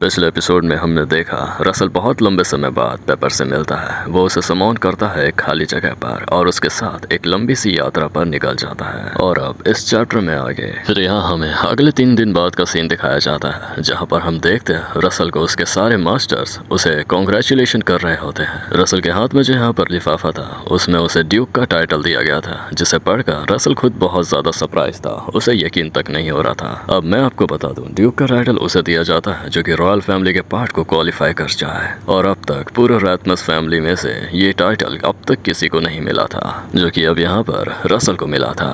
पिछले एपिसोड में हमने देखा रसल बहुत लंबे समय बाद पेपर से मिलता है। वो उसे समॉन करता है एक खाली जगह पर और उसके साथ एक लंबी सी यात्रा पर निकल जाता है। और अब इस चैप्टर में आगे फिर यहाँ हमें अगले 3 दिन बाद का सीन दिखाया जाता है, जहाँ पर हम देखते हैं रसल को उसके सारे मास्टर्स उसे कॉन्ग्रेचुलेशन कर रहे होते हैं। रसल के हाथ में जो यहाँ पर लिफाफा था उसमें उसे ड्यूक का टाइटल दिया गया था, जिसे पढ़कर रसल खुद बहुत ज्यादा सरप्राइज था। उसे यकीन तक नहीं हो रहा था। अब मैं आपको बता दूं, ड्यूक का टाइटल उसे दिया जाता है जो कि रॉयल फैमिली के पार्ट को क्वालिफाई कर जाए। और अब तक पूरे रैथमस फैमिली में से ये टाइटल अब तक किसी को नहीं मिला था, जो कि अब यहाँ पर रसल को मिला था।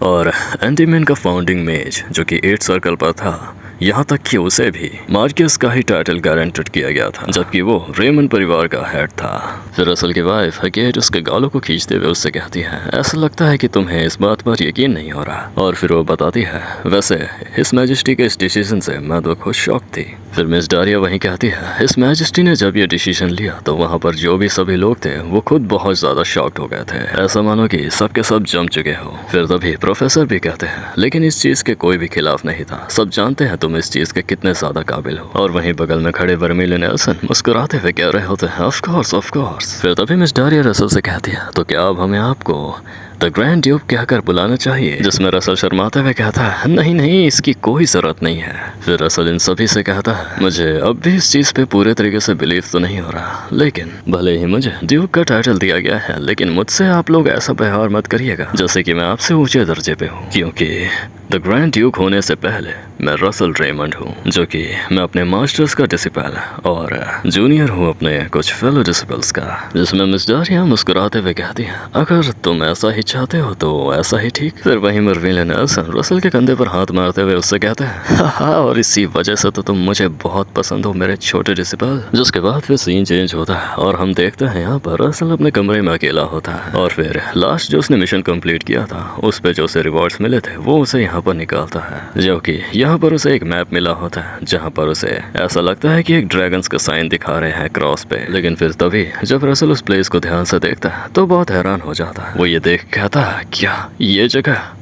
और एंटीमैन का फाउंडिंग मेज जो कि 8 सर्कल पर था, यहाँ तक कि उसे भी मार्कियस का ही टाइटल गारंटेड किया गया था, जबकि वो रेमन परिवार का हेड था। फिर रसल की वाइफ हकीकत उसके गालों को खींचते हुए उससे कहती है, ऐसा लगता है कि तुम्हें इस बात पर यकीन नहीं हो रहा। और फिर वो बताती है, वैसे हिज मैजेस्टी के इस डिसीजन से मैं तो खुद शॉक थी। फिर मिस डारिया वहीं कहती है, हिज मैजेस्टी ने जब ये डिसीजन लिया तो वहाँ पर जो भी सभी लोग थे वो खुद बहुत ज्यादा शॉक्ड हो गए थे, ऐसा मानो कि सबके सब जम चुके हो। फिर तभी प्रोफेसर भी कहते हैं, लेकिन इस चीज के कोई भी खिलाफ नहीं था, सब जानते हैं तुम इस चीज के कितने ज्यादा काबिल हो। और वहीं बगल में खड़े वर्मिले नेल्सन मुस्कुराते हुए कह रहे होते हैं, ऑफ कोर्स ऑफ कोर्स। फिर तभी मिस डारिया रसल से कहती है, तो क्या अब हमें आपको द ग्रैंड ड्यूक कहकर बुलाना चाहिए? जिसमें रसल शर्माते हुए कहता है, नहीं नहीं, इसकी कोई जरूरत नहीं है। फिर रसल इन सभी से कहता है, मुझे अब भी इस चीज पे पूरे तरीके से बिलीव तो नहीं हो रहा, लेकिन भले ही मुझे ड्यूक का टाइटल दिया गया है, लेकिन मुझसे आप लोग ऐसा व्यवहार मत करिएगा जैसे कि मैं आपसे ऊंचे दर्जे पे हूँ, क्योंकि द ग्रैंड ड्यूक होने से पहले मैं रसल रेमंड हूँ, जो कि मैं अपने मास्टर्स का डिसिपल और जूनियर हूँ अपने कुछ फेलो डिसिपल्स का। जिसमें मिस डारिया मुस्कुराते हुए कहती है, अगर तुम ऐसा ही चाहते हो तो ऐसा ही ठीक। फिर वहीं मर्विन नेल्सन रसल के कंधे पर हाथ मारते हुए उससे कहते हैं, हाँ और इसी वजह से तो तुम मुझे बहुत पसंद हो मेरे छोटे डिसिपल। जिसके बाद फिर सीन चेंज होता है और हम देखते हैं यहाँ पर रसल अपने कमरे में अकेला होता है। और फिर लास्ट जो उसने मिशन कंप्लीट किया था उस पे जो उसे रिवॉर्ड्स मिले थे वो उसे यहाँ पर निकालता है, जो कि यहाँ पर उसे एक मैप मिला होता है, जहाँ पर उसे ऐसा लगता है कि एक ड्रैगन्स का साइन दिखा रहे हैं क्रॉस पे। लेकिन फिर तभी जब रसल उस प्लेस को ध्यान से देखता है तो बहुत हैरान हो जाता है। वो ये देख कहता है, क्या ये जगह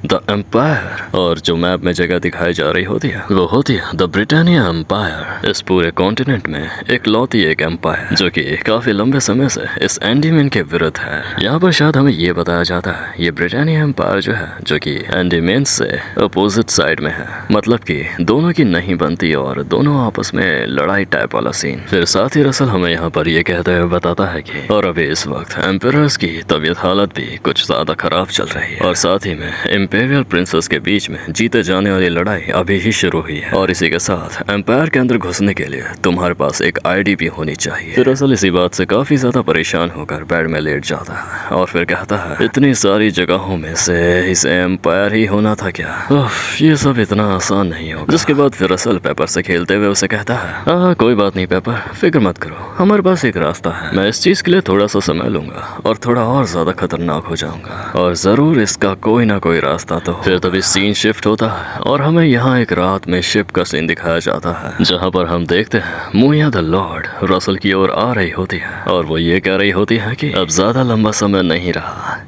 द एम्पायर? और जो मैप में जगह दिखाई जा रही होती है वो होती है द ब्रिटानिया एम्पायर। इस पूरे कॉन्टिनेंट में एक लौती एक एम्पायर जो कि काफी लंबे समय से इस एंडीमैन के विरुद्ध है। यहाँ पर शायद हमें ये बताया जाता है ये ब्रिटानिया एम्पायर जो है जो कि एंडीमैन से अपोजिट साइड में है, मतलब कि दोनों की नहीं बनती और दोनों आपस में लड़ाई टाइप वाला सीन। फिर साथ ही रसल हमें यहाँ पर ये कहते हुए बताता है कि और अभी इस वक्त एम्पायर्स की तबीयत हालत भी कुछ ज्यादा खराब चल रही है, और साथ ही में इंपीरियल प्रिंसेस के बीच में जीते जाने वाली लड़ाई अभी ही शुरू हुई है। और इसी के साथ एम्पायर के अंदर घुसने के लिए तुम्हारे पास एक आईडी भी होनी चाहिए। फिर असल इसी बात से काफी ज्यादा परेशान होकर बेड में लेट जाता है और फिर कहता है, इतनी सारी जगहों में से इसे एम्पायर ही होना था क्या? ये सब इतना आसान नहीं होगा। जिसके बाद फिर असल पेपर से खेलते हुए उसे कहता है, कोई बात नहीं पेपर, फिक्र मत करो, हमारे पास एक रास्ता है। मैं इस चीज के लिए थोड़ा सा समय लूंगा और थोड़ा और ज्यादा खतरनाक हो जाऊंगा, और जरूर इसका कोई ना कोई रास्ता तो। फिर तभी सीन शिफ्ट होता है और हमें यहाँ एक रात में शिप का सीन दिखाया जाता है, जहाँ पर हम देखते हैं मुया द लॉर्ड रसल की ओर आ रही होती है और वो ये कह रही होती है कि अब ज्यादा लंबा समय नहीं रहा,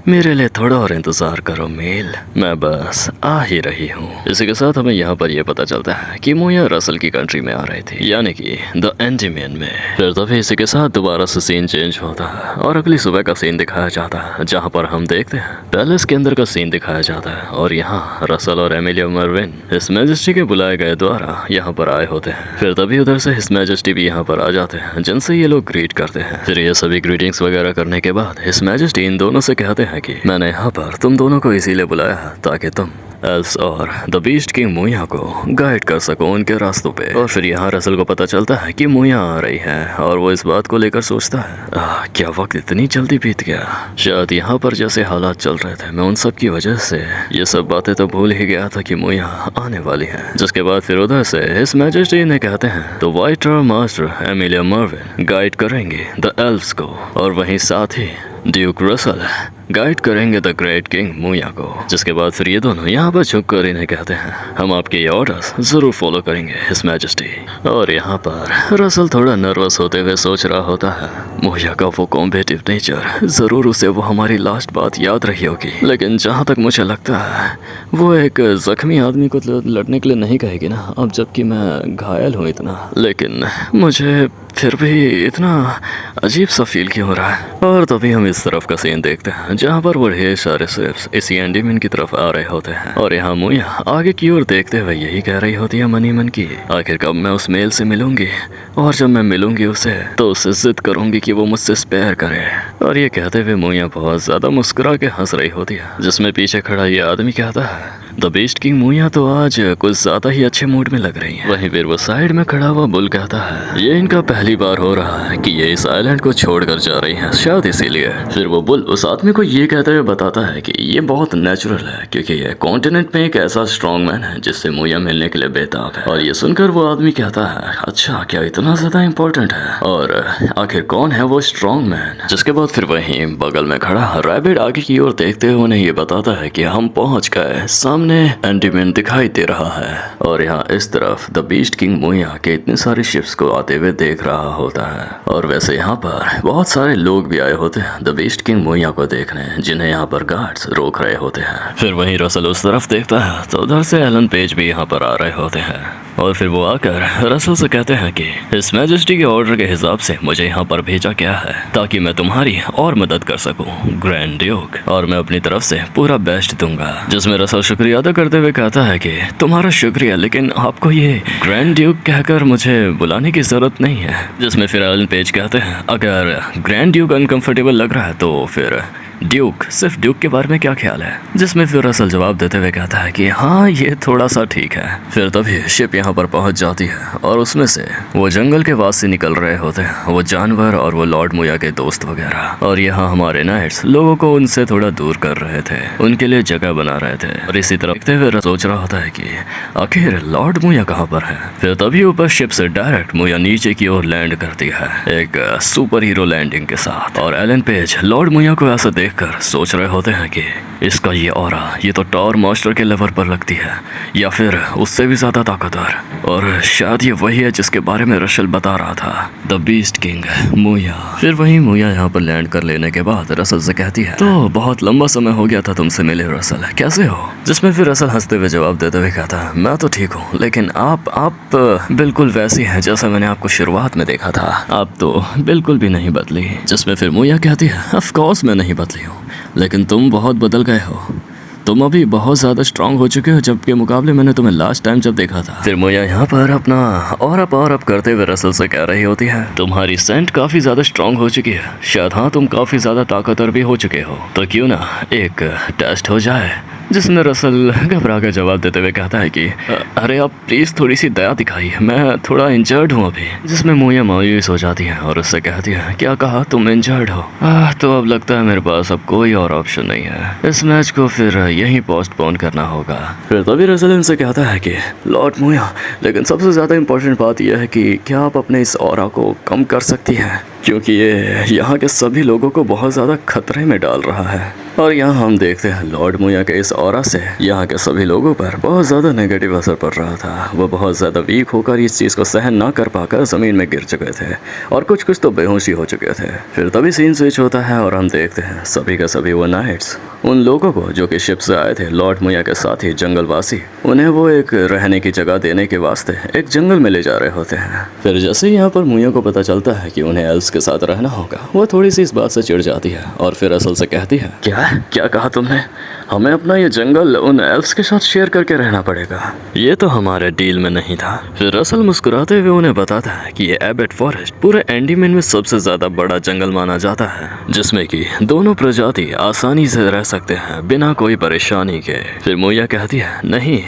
मेरे लिए थोड़ा और इंतजार करो मेल, मैं बस आ ही रही हूँ। इसी के साथ हमें यहाँ पर यह पता चलता है कि मुया रसल की कंट्री में आ रही थी, यानी कि द एंटीमैन में। फिर तभी इसी के साथ दोबारा से सीन चेंज होता है और अगली सुबह का सीन दिखाया जाता है, जहाँ पर हम देखते हैं पैलेस के अंदर का सीन दिखाया जाता है और यहाँ रसल और एमिलिया मर्विन हिज मैजेस्टी के बुलाए गए द्वारा यहाँ पर आए होते हैं। फिर तभी उधर से हिज मैजेस्टी भी यहाँ पर आ जाते हैं, जिनसे ये लोग ग्रीट करते हैं। फिर ये सभी ग्रीटिंग्स वगैरह करने के बाद हिज मैजेस्टी इन दोनों से कहते हैं कि मैंने यहाँ पर तुम दोनों को इसीलिए बुलाया है ताकि तुम एल्स और द बीस्ट किंग मुया को गाइड कर सको उनके रास्तों पे। और फिर यहाँ रसल को पता चलता है कि मुया आ रही है और वो इस बात को लेकर सोचता है, क्या वक्त इतनी जल्दी बीत गया? शायद यहाँ पर जैसे हालात चल रहे थे मैं उन सब की वजह से ये सब बातें तो भूल ही गया था कि मुया आने वाली है। जिसके बाद फिर उधर से हिज मैजेस्टी ने कहते हैं तो white master Emilia Mervyn guide करेंगे द एल्व्स को, और वहीं साथ ही ड्यूक रसल गाइड करेंगे द ग्रेट किंग मुया को। जिसके बाद फिर ये दोनों यहाँ पर झुक कर इन्हें कहते हैं, हम आपके ये ऑर्डर्स जरूर फॉलो करेंगे हिज मैजेस्टी। और यहाँ पर रसल थोड़ा नर्वस होते हुए सोच रहा होता है, मुया का वो कॉम्पिटिटिव नेचर, जरूर उसे वो हमारी लास्ट बात याद रही होगी। लेकिन जहाँ तक मुझे लगता है वो एक जख्मी आदमी को लड़ने के लिए नहीं कहेगी ना, अब जबकि मैं घायल हूँ इतना। लेकिन मुझे फिर भी इतना अजीब सा फील क्यों हो रहा है। और तभी हम इस तरफ का सीन देखते हैं जहाँ पर वो ढेर सारे स्विफ्ट्स इसी एंडीमैन की तरफ आ रहे होते हैं। और यहाँ मुया आगे की ओर देखते हुए यही कह रही होती है मन ही मन की, आखिर कब मैं उस मेल से मिलूंगी, और जब मैं मिलूंगी उसे तो उससे जिद करूंगी कि वो मुझसे स्पेयर करे। और ये कहते हुए मुया बहुत ज्यादा मुस्कुरा के हंस रही होती है, जिसमें पीछे खड़ा ये आदमी कहता है, द बीस्ट किंग मुया तो आज कुछ ज्यादा ही अच्छे मूड में लग रही है। वहीं फिर वो साइड में खड़ा हुआ बुल कहता है, ये इनका पहली बार हो रहा है कि ये इस आइलैंड को छोड़कर जा रही हैं, शायद इसीलिए। फिर वो बुल उस आदमी को ये कहते हुए बताता है कि ये बहुत नेचुरल है, क्योंकि ये कॉन्टिनेंट में एक ऐसा स्ट्रॉन्ग मैन है जिससे मुया मिलने के लिए बेताब है। और ये सुनकर वो आदमी कहता है, अच्छा क्या इतना ज्यादा इम्पोर्टेंट है, और आखिर कौन है वो स्ट्रॉन्ग मैन। जिसके बाद फिर वहीं बगल में खड़ा रैबिट आगे की ओर देखते हुए उन्हें ये बताता है कि हम पहुंच गए, सामने एंडीमैन दिखाई दे रहा है। और यहाँ इस तरफ द बीस्ट किंग मुया के इतने सारे शिप्स को आते हुए देख रहा होता है। और वैसे यहाँ पर बहुत सारे लोग भी आए होते हैं द बीस्ट किंग मुया को देखने, जिन्हें यहाँ पर गार्ड्स रोक रहे होते हैं। फिर वहीं रसल उस तरफ देखता है तो उधर से एलन पेज भी यहाँ पर आ रहे होते हैं। और फिर वो आकर रसल से कहते हैं कि इस मैजेस्टी के ऑर्डर के हिसाब से मुझे यहाँ पर भेजा गया है ताकि मैं तुम्हारी और मदद कर सकूं ग्रैंड ड्यूक, और मैं अपनी तरफ से पूरा बेस्ट दूंगा। जिसमें रसल शुक्रिया अदा करते हुए कहता है कि तुम्हारा शुक्रिया, लेकिन आपको ये ग्रैंड ड्यूक कहकर मुझे बुलाने की जरूरत नहीं है। जिसमें फिर एलन पेज कहते हैं, अगर ग्रैंड ड्यूक अनकंफर्टेबल लग रहा है तो फिर ड्यूक, सिर्फ ड्यूक के बारे में क्या ख्याल है। जिसमें फिर रसल जवाब देते हुए कहता है कि हाँ ये थोड़ा सा ठीक है। फिर तभी शिप यहाँ पर पहुँच जाती है और उसमें से वो जंगल के वास से निकल रहे होते हैं, वो जानवर और वो लॉर्ड मुया के दोस्त वगैरह। और यहाँ हमारे नाइट्स लोगों को उनसे थोड़ा दूर कर रहे थे, उनके लिए जगह बना रहे थे। और इसी तरह देखते हुए सोच रहा होता है कि आखिर लॉर्ड मुया कहाँ पर है। फिर तभी ऊपर शिप से डायरेक्ट मुया नीचे की ओर लैंड करती है एक सुपर हीरो लैंडिंग के साथ। और एलन पेज लॉर्ड मुया को ऐसा देखकर सोच रहे होते हैं कि इसका ये ऑरा, ये तो टॉर मास्टर के लेवल पर लगती है, या फिर उससे भी ज्यादा ताकतवर। और शायद ये वही है जिसके बारे में रशल बता रहा था, द बीस्ट किंग मुया। फिर वही मुया यहाँ पर लैंड कर लेने के बाद रसल से कहती है, तो बहुत लंबा समय हो गया था तुमसे मिले रसल, कैसे हो। जिसमें फिर रसल हंसते हुए जवाब देते हुए कहता है, मैं तो ठीक हूँ, लेकिन आप बिल्कुल वैसी हैं जैसा मैंने आपको शुरुआत में देखा था, आप तो बिल्कुल भी नहीं बदली। जिसमें फिर मुया कहती है, ऑफ कोर्स मैं नहीं बदली हूँ, लेकिन तुम बहुत बदल गए हो, तुम अभी बहुत ज़्यादा स्ट्रांग हो चुके हो जबकि मुकाबले मैंने तुम्हें लास्ट टाइम जब देखा था। फिर मुया यहाँ पर अपना और अप करते हुए रसल से कह रही होती है, तुम्हारी सेंट काफ़ी ज़्यादा स्ट्रांग हो चुकी है, शायद हाँ तुम काफ़ी ज़्यादा ताकतवर भी हो चुके हो, तो क्यों ना एक टेस्ट हो जाए। जिसमें रसल घबरा कर जवाब देते हुए कहता है कि अरे आप प्लीज़ थोड़ी सी दया दिखाइए, मैं थोड़ा इंजर्ड हूँ अभी। जिसमें मुया मायूस हो जाती है और उससे कहती है, क्या कहा तुम इंजर्ड हो, तो अब लगता है मेरे पास अब कोई और ऑप्शन नहीं है, इस मैच को फिर यहीं पोस्टपोन करना होगा। फिर तभी रसल इनसे कहता है कि लॉर्ड मुया, लेकिन सबसे ज़्यादा इम्पोर्टेंट बात यह है कि क्या आप अपने इस ऑरा को कम कर सकती हैं, क्योंकि ये यहाँ के सभी लोगों को बहुत ज़्यादा खतरे में डाल रहा है। और यहाँ हम देखते हैं लॉर्ड मुया के इस ऑरा से यहाँ के सभी लोगों पर बहुत ज़्यादा नेगेटिव असर पड़ रहा था। वो बहुत ज़्यादा वीक होकर इस चीज़ को सहन ना कर पाकर ज़मीन में गिर चुके थे और कुछ तो बेहोशी हो चुके थे। फिर तभी सीन स्विच होता है और हम देखते हैं सभी का सभी वो नाइट्स उन लोगों को जो कि शिप से आए थे लॉर्ड मुया के साथ ही जंगलवासी, उन्हें वो एक रहने की जगह देने के वास्ते एक जंगल में ले जा रहे होते हैं। फिर जैसे ही यहाँ पर मुया को पता चलता है कि उन्हें एल्स के साथ रहना होगा, वो थोड़ी सी इस बात से चिढ़ जाती है और फिर असल से कहती है, क्या कहा तुमने, हमें अपना ये जंगल उन एल्फ्स के साथ शेयर करके रहना पड़ेगा, ये तो हमारे डील में नहीं था। फिर रसल मुस्कुराते हुए उन्हें बताता है कि ये एबेट फॉरेस्ट पूरे एंडीमैन में सबसे ज्यादा बड़ा जंगल माना जाता है, जिसमें कि दोनों प्रजाति आसानी से रह सकते हैं बिना कोई परेशानी के। फिर मुया कहती है, नहीं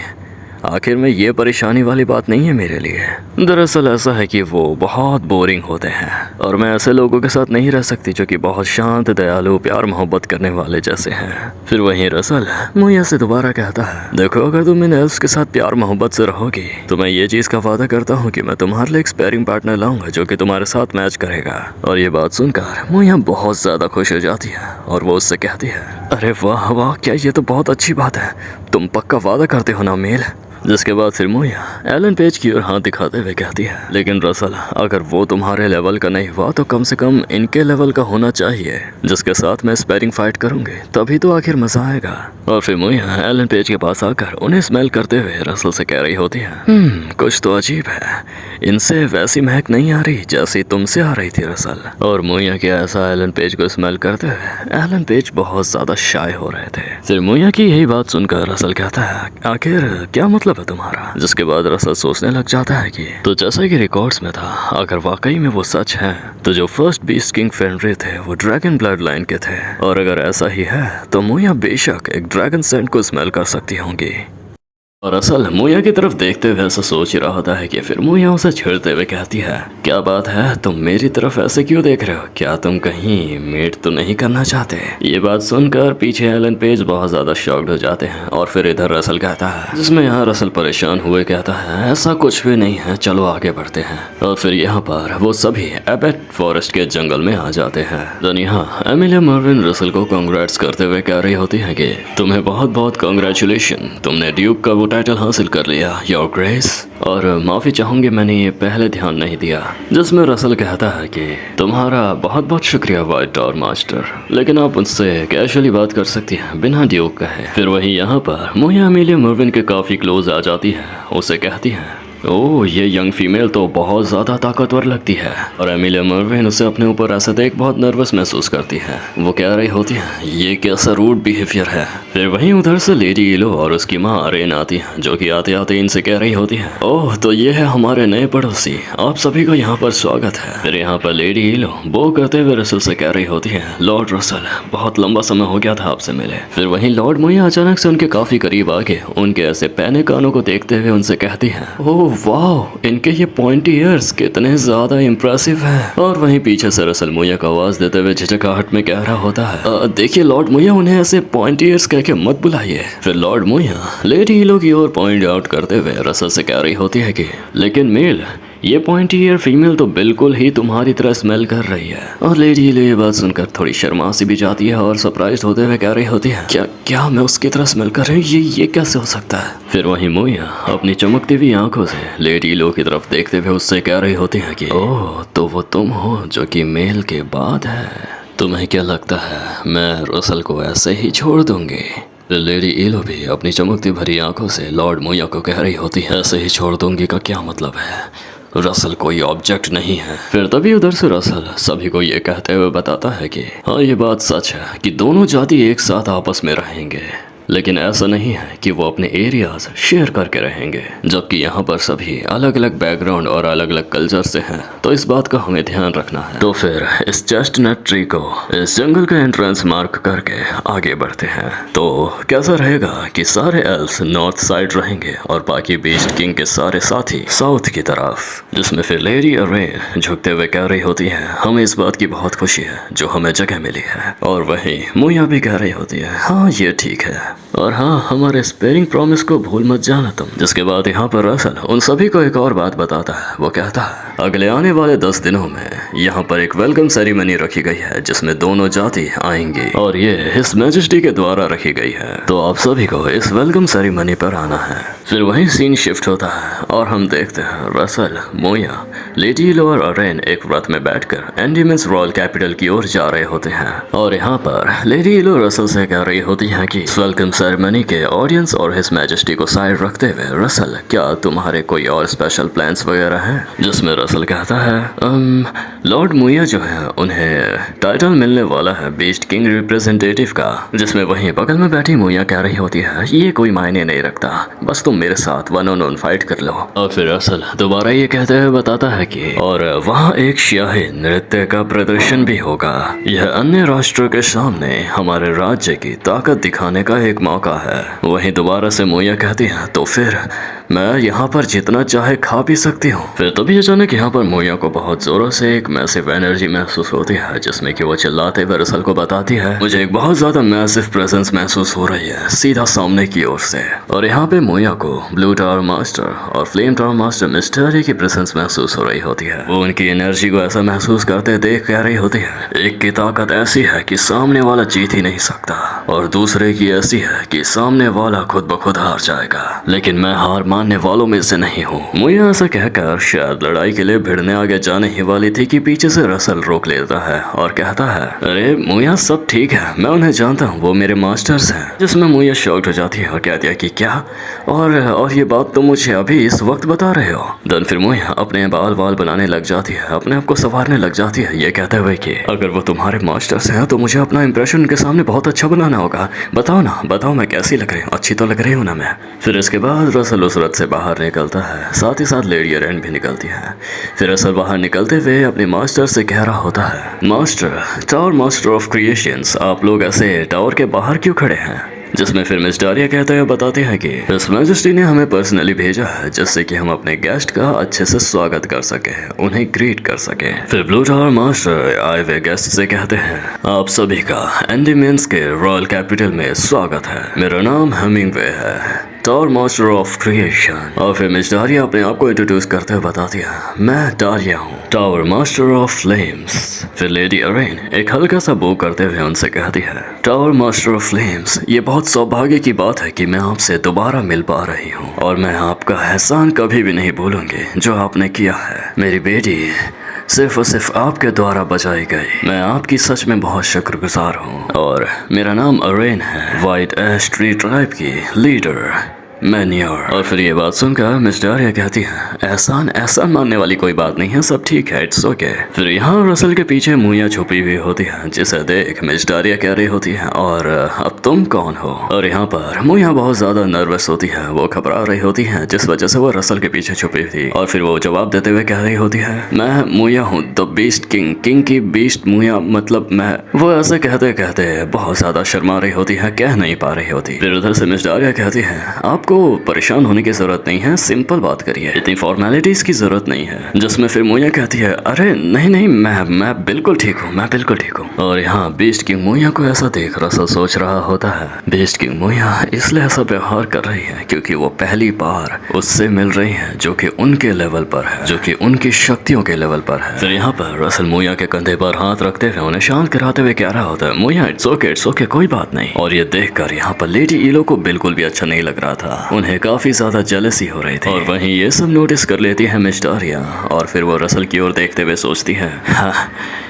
आखिर में ये परेशानी वाली बात नहीं है मेरे लिए। दरअसल ऐसा है कि वो बहुत बोरिंग होते हैं और मैं ऐसे लोगों के साथ नहीं रह सकती जो कि बहुत शांत, दयालु, प्यार मोहब्बत करने वाले जैसे हैं। फिर वहीं रसल मुइया से दोबारा कहता है, देखो अगर तुम इन एल्फ्स के साथ प्यार मोहब्बत से रहोगी तो मैं ये चीज का वादा करता हूँ कि मैं तुम्हारे लिए एक स्पेयरिंग पार्टनर लाऊंगा जो कि तुम्हारे साथ मैच करेगा। और ये बात सुनकर मुइया बहुत ज्यादा खुश हो जाती है और वो उससे कहती है, अरे वाह वाह, क्या ये तो बहुत अच्छी बात है, तुम पक्का वादा करते हो ना मेल। जिसके बाद फिर मुइया एलन पेज की ओर हाथ दिखाते हुए कहती है, लेकिन रसल अगर वो तुम्हारे लेवल का नहीं हुआ तो कम से कम इनके लेवल का होना चाहिए जिसके साथ मैं स्पेयरिंग फाइट करूंगी, तभी तो आखिर मजा आएगा। और फिर मुइया एलन पेज के पास आकर उन्हें स्मेल करते हुए रसल से कह रही होती है, कुछ तो अजीब है, इनसे वैसी महक नहीं आ रही जैसी तुमसे आ रही थी रसल। और मुइया के ऐसा एलन पेज को स्मेल करते हुए एलन पेज बहुत ज्यादा शाय हो रहे थे। फिर मुइया की यही बात सुनकर रसल कहता है, आखिर क्या मतलब है तुम्हारा। जिसके बाद रसल सोचने लग जाता है कि तो जैसा कि रिकॉर्ड्स में था, अगर वाकई में वो सच है तो जो फर्स्ट बीस्ट किंग फेनरिर थे वो ड्रैगन ब्लड लाइन के थे, और अगर ऐसा ही है तो मुइया बेशक एक ड्रैगन सेंट को स्मेल कर सकती होंगी। और असल मुइया की तरफ देखते हुए ऐसा सोच ही रहा होता है कि फिर मुइया उसे छेड़ते हुए कहती है, क्या बात है, तुम मेरी तरफ ऐसे क्यों देख रहे हो, क्या तुम कहीं मेट तो नहीं करना चाहते। ये बात सुनकर पीछे एलन पेज बहुत ज्यादा शॉक्ड हो जाते हैं और फिर इधर रसल कहता है, जिसमें यहाँ रसल परेशान हुए कहता है, ऐसा कुछ भी नहीं है, चलो आगे बढ़ते हैं। और फिर यहाँ पर वो सभी एबेट फॉरेस्ट के जंगल में आ जाते हैं। देन यहाँ एमिलिया मर्विन रसल को कांग्रेट्स करते हुए कह रही होती है कि तुम्हें बहुत बहुत कांग्रेचुलेशन, तुमने ड्यूक का टाइटल हासिल कर लिया, योर ग्रेस। और माफी चाहूंगी मैंने ये पहले ध्यान नहीं दिया। जिसमें रसल कहता है कि तुम्हारा बहुत बहुत शुक्रिया वाइट टॉर मास्टर, लेकिन आप मुझसे कैजुअली बात कर सकती हैं बिना ड्यूक कहे। फिर वही यहाँ पर मुइया एमिलिया मर्विन के काफी क्लोज आ जाती है, उसे कहती है, ओह ये यंग फीमेल तो बहुत ज़्यादा ताकतवर लगती है। और एमिलिया मर्विन उसे अपने ऊपर ऐसा देख बहुत नर्वस महसूस करती है। वो कह रही होती है, ये कैसा रूड बिहेवियर है। फिर वहीं उधर से लेडी इलो और उसकी माँ अरेन आती है, जो कि आते आते इनसे कह रही होती है, ओह तो ये है हमारे नए पड़ोसी, आप सभी को यहाँ पर स्वागत है। फिर यहाँ पर लेडी इलो वो करते हुए रसल से कह रही होती है, लॉर्ड रसल बहुत लंबा समय हो गया था आपसे मिले। फिर वहीं लॉर्ड मुइया अचानक से उनके काफी करीब आके उनके ऐसे पैने कानों को देखते हुए उनसे कहती है, ओह वाह, इनके ये पॉइंटी ईयर्स कितने ज्यादा इम्प्रेसिव हैं। और वहीं पीछे से रसल मुइया को आवाज देते हुए झिझकाहट में कह रहा होता है, देखिए लॉर्ड मुइया, उन्हें ऐसे पॉइंटी ईयर्स कह के मत बुलाइए। फिर लॉर्ड मुइया लेडी हिलो की ओर पॉइंट आउट करते हुए रसल से कह रही होती है कि लेकिन मेल, ये पॉइंटी ईयर फीमेल तो बिल्कुल ही तुम्हारी तरह स्मेल कर रही है। और लेडी हिलो ये बात सुनकर थोड़ी शर्मा सी भी जाती है और सरप्राइज होते हुए कह रही होती है, क्या मैं उसकी तरह स्मेल कर रही हूँ, ये कैसे हो सकता है। फिर वहीं मुइया अपनी चमकती हुई आंखों से लेडी हिलो की तरफ देखते हुए उससे कह रही होती है कि ओह तो वो तुम हो जो कि मेल के बाद है, तुम्हें क्या लगता है मैं रसल को ऐसे ही छोड़ दूंगी। लेडी इलो भी अपनी चमकती भरी आंखों से लॉर्ड मुइया को कह रही होती है, ऐसे ही छोड़ दूंगी का क्या मतलब है, रसल कोई ऑब्जेक्ट नहीं है। फिर तभी उधर से रसल सभी को ये कहते हुए बताता है कि हाँ ये बात सच है कि दोनों जाति एक साथ आपस में रहेंगे, लेकिन ऐसा नहीं है कि वो अपने एरियाज शेयर करके रहेंगे, जबकि यहाँ पर सभी अलग अलग बैकग्राउंड और अलग अलग कल्चर से हैं, तो इस बात का हमें ध्यान रखना है। तो फिर इस चेस्टनट ट्री को इस जंगल का एंट्रेंस मार्क करके आगे बढ़ते हैं। तो कैसा रहेगा कि सारे एल्फ्स नॉर्थ साइड रहेंगे और बाकी बीस्ट किंग के सारे साथी साउथ की तरफ, जिसमें फिर लेडी अरेन झुकते हुए कह रही होती है, हमें इस बात की बहुत खुशी है जो हमें जगह मिली है। और वहीं मुइया भी कह रही होती है, हाँ ये ठीक है, और हाँ हमारे स्पेयरिंग प्रॉमिस को भूल मत जाना तुम। जिसके बाद यहाँ पर रसल उन सभी को एक और बात बताता है। वो कहता है, अगले आने वाले 10 दिनों में यहाँ पर एक वेलकम सेरेमनी रखी गई है जिसमें दोनों जाति आएंगी, और ये हिज मैजेस्टी के द्वारा रखी गई है, तो आप सभी को इस वेलकम सेरेमनी पर आना है। फिर वही सीन शिफ्ट होता है और हम देखते हैं रसल, मुइया, लेडी हिलो और अरेन एक व्रत में बैठकर एंडीमेंस रॉयल कैपिटल की ओर जा रहे होते हैं। और यहाँ पर लेडी हिलो रसल से कह रही होती है कि वेलकम सेरेमनी के ऑडियंस और हिज मैजेस्टी को साइड रखते हुए रसल, क्या तुम्हारे कोई और स्पेशल प्लान्स वगैरह हैं। जिसमें रसल कहता है, लॉर्ड मुइया जो है उन्हें टाइटल मिलने वाला है बीस्ट किंग रिप्रेजेंटेटिव का। जिसमें वहीं बगल में बैठी मुइया कह रही होती है, ये कोई मायने नहीं रखता, बस तुम मेरे साथ 1-on-1 फाइट कर लो। और फिर रसल दोबारा ये कहते हुए बताता है कि और वहाँ एक शाही नृत्य का प्रदर्शन भी होगा। यह अन्य राष्ट्रों के सामने हमारे राज्य की ताकत दिखाने का एक मौका है। वहीं दोबारा से मोया कहती है, तो फिर मैं यहाँ पर जितना चाहे खा पी सकती हूँ। फिर तभी अचानक यहाँ पर मोया को बहुत जोरों से एक मैसिव एनर्जी महसूस होती है, जिसमें कि वो चिल्लाते हुए रसल को बताती है, मुझे एक बहुत ज्यादा मैसिव प्रेजेंस महसूस हो रही है सीधा सामने की ओर से। और यहाँ पे मोया को ब्लू टावर मास्टर और फ्लेम टावर मास्टर मिस्टरी की प्रेजेंस महसूस हो रही होती है। वो उनकी एनर्जी को ऐसा महसूस करते देख कह रही होती है, एक की ताकत ऐसी है कि सामने वाला जीत ही नहीं सकता, और दूसरे की ऐसी है कि सामने वाला खुद ब खुद हार जाएगा, लेकिन मैं हार मानने वालों में से नहीं हूँ। मोया ऐसा कहकर शायद लड़ाई के लिए भिड़ने आगे जाने ही वाली थी कि पीछे से रसल रोक लेता है और कहता है, अरे मोया सब ठीक है, मैं उन्हें जानता हूँ, वो मेरे मास्टर्स हैं। जिसमें मोया शॉक्ड हो जाती है और कहती है कि क्या, और ये बात तो मुझे अभी इस वक्त बता रहे हो। देन फिर मोया अपने बाल बनाने लग जाती है, अपने आप को संवारने लग जाती है, ये कहते हुए कि अगर वो तुम्हारे मास्टर्स हैं तो मुझे अपना इंप्रेशन उनके सामने बहुत अच्छा बनाना होगा। बताओ ना, बताओ मैं कैसी लग रही हूँ, अच्छी तो लग रही हूँ ना मैं। फिर इसके बाद रसल उस रथ से बाहर निकलता है, साथ ही साथ लेडी एरेन भी निकलती है। फिर रसल बाहर निकलते हुए अपने मास्टर से कह रहा होता है, master, tower master of creations, आप लोग ऐसे टावर के बाहर क्यों खड़े हैं? जिसमें फिर मिस डारिया कहते हुए बताते हैं कि हिज मैजेस्टी ने हमें पर्सनली भेजा है, जिससे कि हम अपने गेस्ट का अच्छे से स्वागत कर सके, उन्हें ग्रीट कर सके। फिर ब्लू टावर मास्टर आए हुए गेस्ट से कहते हैं, आप सभी का एंडीमेंस के रॉयल कैपिटल में स्वागत है। मेरा नाम हेमिंगवे है, टावर मास्टर ऑफ क्रिएशन। और फिर मिस डारिया अपने आप को इंट्रोड्यूस करते हुए बताती है, मैं डारिया हूँ, टावर मास्टर ऑफ फ्लेम्स। फिर लेडी एरेन एक हल्का सा बो करते हुए उनसे कहती है, टावर मास्टर ऑफ फ्लेम्स, ये बहुत सौभाग्य की बात है कि मैं आपसे दोबारा मिल पा रही हूँ, और मैं आपका एहसान कभी भी नहीं भूलूंगी जो आपने किया है। मेरी बेटी सिर्फ और सिर्फ आपके द्वारा बचाई गई, मैं आपकी सच में बहुत शुक्रगुजार हूँ। और मेरा नाम एरेन है, व्हाइट एश ट्री ट्राइब की लीडर मैन्योर। और फिर ये बात सुनकर मिस डारिया कहती है, एहसान मानने वाली कोई बात नहीं है, सब ठीक है, इट्स ओके। फिर यहाँ रसल के पीछे मोया छुपी हुई होती है, जिसे देख मिस डारिया कह रही होती है, और अब तुम कौन हो? और यहाँ पर मोया बहुत ज्यादा नर्वस होती है, वो घबरा रही होती है, जिस वजह से वो रसल के पीछे छुपी थी। और फिर वो जवाब देते हुए कह रही होती है, मैं मोया हूँ, द बीस्ट किंग, किंग की बीस्ट मोया, मतलब मैं। वो ऐसे कहते कहते बहुत ज्यादा शर्मा रही होती है, कह नहीं पा रही होती। फिर उधर से मिस डारिया कहती है, आपको परेशान होने की जरूरत नहीं है, सिंपल बात करिए, इतनी फॉर्मेलिटीज की जरूरत नहीं है। जिसमें फिर मोया कहती है, अरे नहीं, मैं बिल्कुल ठीक हूँ, मैं बिल्कुल ठीक हूँ। और यहाँ बीस्ट किंग मोया को ऐसा देख रसल सोच रहा होता है, बीस्ट किंग मोया इसलिए ऐसा व्यवहार कर रही है क्योंकि वो पहली बार उससे मिल रही है जो कि उनके लेवल पर है, जो कि उनकी शक्तियों के लेवल पर है। फिर यहाँ पर रसल मोया के कंधे पर हाथ रखते हुए उन्हें शांत कराते हुए कह रहा होता है, मोया इट्स ओके, कोई बात नहीं। और ये देख कर यहाँ पर लेडी ईलो को बिल्कुल भी अच्छा नहीं लग रहा था, उन्हें काफी ज्यादा जेलसी हो रही थी। और वहीं ये सब नोटिस कर लेती है मिस डारिया, और फिर वो रसल की ओर देखते हुए सोचती है, हाँ,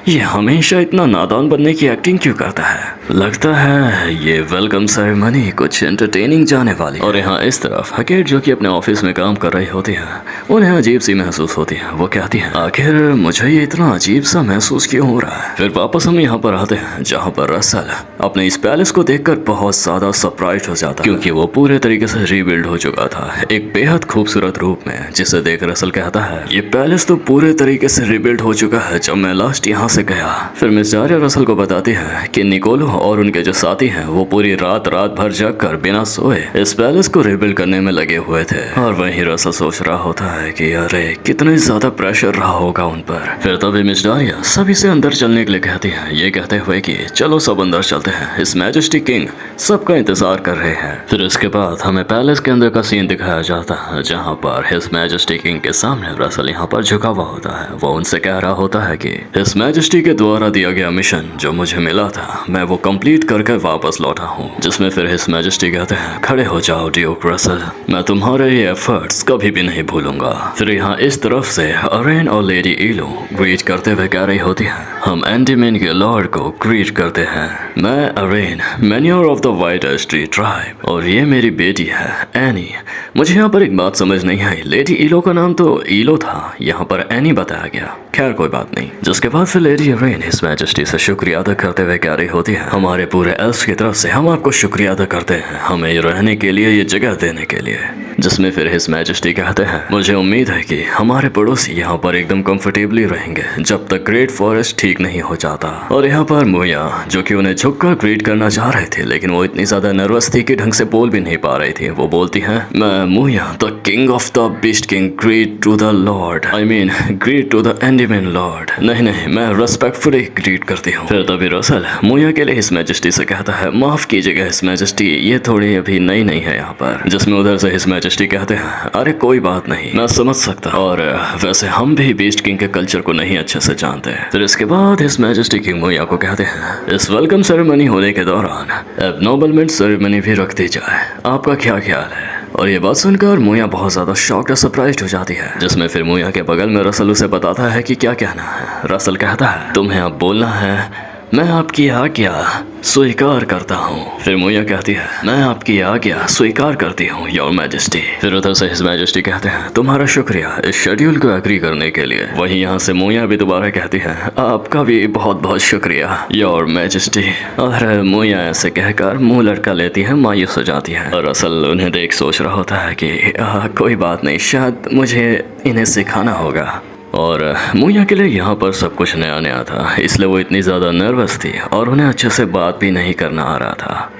ये हमेशा इतना नादान बनने की एक्टिंग क्यों करता है? लगता है ये वेलकम सेरेमनी कुछ एंटरटेनिंग जाने वाली। और यहाँ इस तरफ हकेट जो कि अपने ऑफिस में काम कर रही होती है, उन्हें अजीब सी महसूस होती है। वो कहती है, आखिर मुझे ये इतना अजीब सा महसूस क्यों हो रहा है? फिर वापस हम यहाँ पर आते हैं, जहाँ पर रसल अपने इस पैलेस को देखकर बहुत ज्यादा सरप्राइज हो जाता है, क्योंकि वो पूरे तरीके से रीबिल्ड हो चुका था एक बेहद खूबसूरत रूप में, जिसे देख रसल कहता है, ये पैलेस तो पूरे तरीके से रीबिल्ड हो चुका है जब मैं लास्ट यहाँ से गया। फिर मिस डारिया रसल को बताती है कि निकोलो और उनके जो साथी हैं वो पूरी रात भर जग कर बिना सोए इस पैलेस को रिबिल्ड करने में लगे हुए थे। और वहीं रसल सोच रहा होता है कि अरे कितने ज्यादा प्रेशर रहा होगा उन पर। फिर तभी मिस डारिया सभी से अंदर चलने के लिए कहती है, ये कहते हुए कि चलो सब अंदर चलते हैं, हिज मैजेस्टी किंग सबका इंतजार कर रहे हैं। फिर इसके बाद हमें पैलेस के अंदर का सीन दिखाया जाता है, जहाँ पर हिज मैजेस्टी किंग के सामने रसल यहाँ पर झुका हुआ होता है। वो उनसे कह रहा होता है कि हिज मैजेस्टी के द्वारा दिया गया मिशन जो मुझे मिला था, मैं वो कंप्लीट करके वापस लौटा हूँ। जिसमें फिर हिज मैजेस्टी कहते हैं, खड़े हो जाओ ड्यूक रसल, मैं तुम्हारे ये एफर्ट्स कभी भी नहीं भूलूंगा। फिर यहाँ इस तरफ से एरेन और लेडी ईलो ग्रीट करते हुए कह रही होती है, हम एंडीमेन के लॉर्ड को ग्रीट करते हैं, मैं Aren, manure of the white ash tree tribe, और ये मेरी बेटी है एनी। मुझे यहाँ पर एक बात समझ नहीं आई, लेडी ईलो का नाम तो ईलो था, यहाँ पर एनी बताया गया, खैर कोई बात नहीं। जिसके बाद फिर लेडी एरेन हिज मैजेस्टी से शुक्रिया अदा करते हुए कह रही होती है, हमारे पूरे एल्फ्स की तरफ से हम आपको शुक्रिया अदा करते हैं, हमें रहने के लिए ये जगह देने के लिए। जिसमें फिर हिज मैजेस्टी कहते हैं, मुझे उम्मीद है कि हमारे पड़ोसी यहाँ पर एकदम कंफर्टेबली रहेंगे जब तक ग्रेट फॉरेस्ट ठीक नहीं हो जाता। और यहाँ पर मुया, जो कि उन्हें झुककर ग्रीट करना चाह रहे थे, लेकिन वो इतनी ज्यादा नर्वस थी कि ढंग से बोल भी नहीं पा रही थी। वो बोलती है, मैं Muya the king of the beast king, greet to the lord, I mean greet to the Andyman lord. नहीं, मैं रेस्पेक्टफुली ग्रीट करती हूँ। फिर तभी रसल मुया के लिए हिज मैजेस्टी से कहता है, माफ कीजिएगा हिज मैजेस्टी, ये थोड़ी अभी नई नहीं है यहाँ पर। जिसमें उधर से हिज मैजेस्टी कहते हैं, अरे कोई बात नहीं, मैं समझ सकता, और वैसे हम भी बीस्ट किंग के कल्चर को नहीं अच्छे से जानते। फिर इसके बाद हिज मैजेस्टी किंग मुया को कहते हैं, इस वेलकम सेरेमनी होने के दौरान एबनॉर्मलमेंट सेरेमनी भी रख दी जाए, आपका क्या ख्याल है? और ये बात सुनकर मुया बहुत ज्यादा शॉक्ड और सरप्राइज्ड हो जाती है। जिसमें फिर मुया के बगल में रसल उसे बताता है कि क्या कहना है। रसल कहता है, तुम्हें अब बोलना है, मैं आपकी आज्ञा स्वीकार करता हूँ। फिर मुया कहती है, मैं आपकी आज्ञा स्वीकार करती हूँ योर मैजेस्टी। फिर उधर से हिज मैजेस्टी कहते हैं, तुम्हारा शुक्रिया इस शेड्यूल को एग्री करने के लिए। वहीं यहाँ से मुया भी दोबारा कहती है, आपका भी बहुत बहुत शुक्रिया योर मैजेस्टी। और मुया ऐसे कहकर मुंह लटका लेती है, मायूस हो जाती है। और असल उन्हें देख सोच रहा होता है कि कोई बात नहीं, शायद मुझे इन्हें सिखाना होगा। और मुया के लिए यहाँ पर सब कुछ नया नया था, इसलिए वो इतनी ज़्यादा नर्वस थी और उन्हें अच्छे से बात भी नहीं करना आ रहा था।